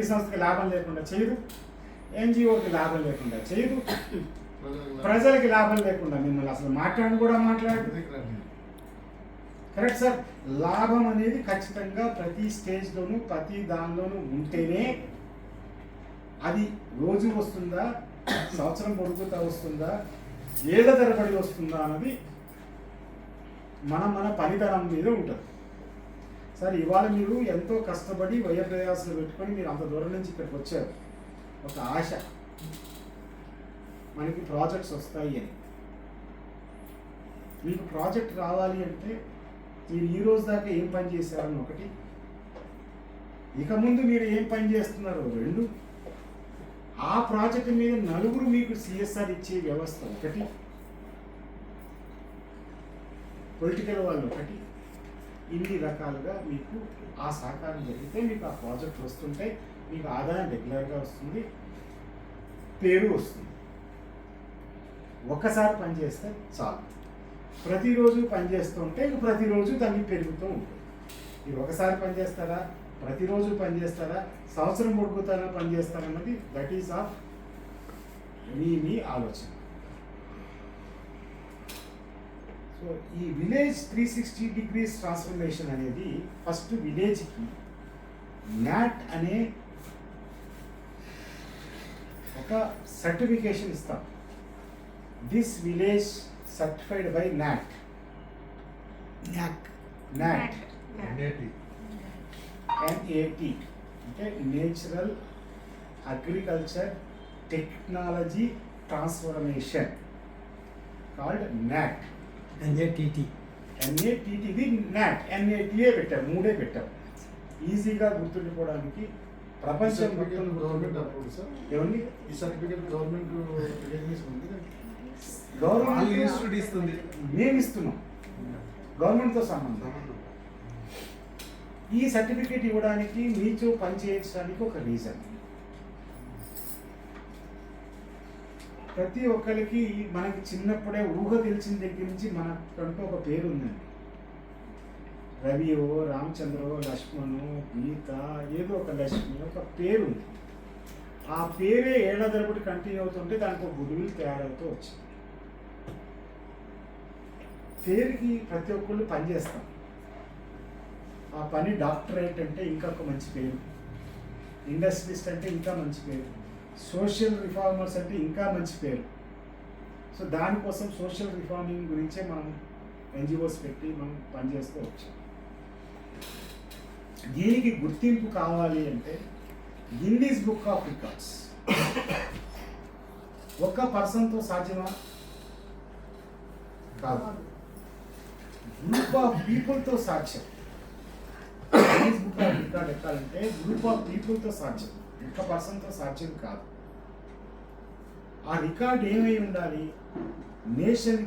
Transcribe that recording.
సంస్థకి లాభం లేకుండా చేయదు, ఎన్జిఓకి లాభం లేకుండా చేయదు, ప్రజలకి లాభం లేకుండా మిమ్మల్ని అసలు మాట్లాడదు. Correct sir. లాభం అనేది ఖచ్చితంగా ప్రతి స్టేజ్లోనూ ప్రతి దానిలోనూ ఉంటేనే అది రోజు వస్తుందా, సంవత్సరం పొడుగుతా వస్తుందా, ఏళ్ల తరబడి వస్తుందా అన్నది మన పనితనం మీద ఉంటుంది. సార్ ఇవాళ మీరు ఎంతో కష్టపడి ప్రయాసాలు పెట్టుకొని మీరు అంత దూరం నుంచి ఇక్కడికి వచ్చారు, ఒక ఆశ మనకి ప్రాజెక్ట్స్ వస్తాయి అని. మీకు ప్రాజెక్ట్ రావాలి అంటే మీరు ఈ రోజు దాకా ఏం పని చేశారని ఒకటి, ఇక ముందు మీరు ఏం పని చేస్తున్నారో రెండు, ఆ ప్రాజెక్ట్ మీద నలుగురు మీకు సిఎస్ఆర్ ఇచ్చే వ్యవస్థ ఒకటి, పొలిటికల్ వాళ్ళు ఒకటి, ఇన్ని రకాలుగా మీకు ఆ సహకారం జరిగితే మీకు ఆ ప్రాజెక్ట్ వస్తుంటే మీకు ఆదాయం రెగ్యులర్గా వస్తుంది, పేరు వస్తుంది. ఒక్కసారి పనిచేస్తే చాలు. ప్రతిరోజు పనిచేస్తుంటే ప్రతిరోజు దాన్ని పెరుగుతూ ఉంటుంది. మీరు ఒకసారి పనిచేస్తారా, ప్రతిరోజు పనిచేస్తారా, సంవత్సరం పొడుగుతారా పనిచేస్తారన్నది దట్ ఈస్ ఆఫ్ మీ ఆలోచన. సో ఈ విలేజ్ 360 degrees ట్రాన్స్ఫర్మేషన్ అనేది ఫస్ట్ విలేజ్కి నాట్ అనే ఒక సర్టిఫికేషన్ ఇస్తాం. This village certified by NATT అంటే natural agriculture technology transformation called NATT. NATT ఇది నాట్, NATA పెట్టారు, మూడే పెట్టారు ఈజీగా గుర్తుండిపోవడానికి. ప్రపంచం ఏమండి ఈ సర్టిఫికేట్ గవర్నమెంట్ ఇస్తుంది, మేము ఇస్తున్నాం, గవర్నమెంట్తో సంబంధం. ఈ సర్టిఫికేట్ ఇవ్వడానికి మీతో పనిచేయించడానికి ఒక రీజన్. ప్రతి ఒక్కరికి మనకి చిన్నప్పుడే ఊహ తెలిసిన దగ్గర నుంచి మనకంటూ ఒక పేరు ఉందండి. రవియో, రామచంద్రో, లక్ష్మణో, గీత, ఏదో ఒక లక్ష్మి, ఒక పేరు ఉంది. ఆ పేరే ఏళ్ల తరబడి కంటిన్యూ అవుతుంటే దానికి ఒక గుడివిల్ తయారవుతూ వచ్చింది. పేరుకి ప్రతి ఒక్కళ్ళు పని చేస్తాం. ఆ పని డాక్టరేట్ అంటే ఇంకా ఒక మంచి పేరు, ఇండస్ట్రియలిస్ట్ అంటే ఇంకా మంచి పేరు, సోషల్ రిఫార్మర్స్ అంటే ఇంకా మంచి పేరు. సో దానికోసం సోషల్ రిఫార్మింగ్ గురించే మనం ఎన్జిఓస్ పెట్టి మనం పనిచేస్తూ వచ్చాం. దీనికి గుర్తింపు కావాలి అంటే గిన్నీస్ బుక్ ఆఫ్ రికార్డ్స్ ఒక్క పర్సన్తో సాధ్యమా? కాదు, గ్రూప్ ఆఫ్ పీపుల్తో సాధ్యం. గిన్నీస్ బుక్ ఆఫ్ రికార్డ్ ఎక్కాలంటే గ్రూప్ ఆఫ్ పీపుల్తో సాధ్యం, ఒక్క పర్సన్తో సాధ్యం కాదు. ఆ రికార్డ్ ఏమై ఉండాలి? నేషన్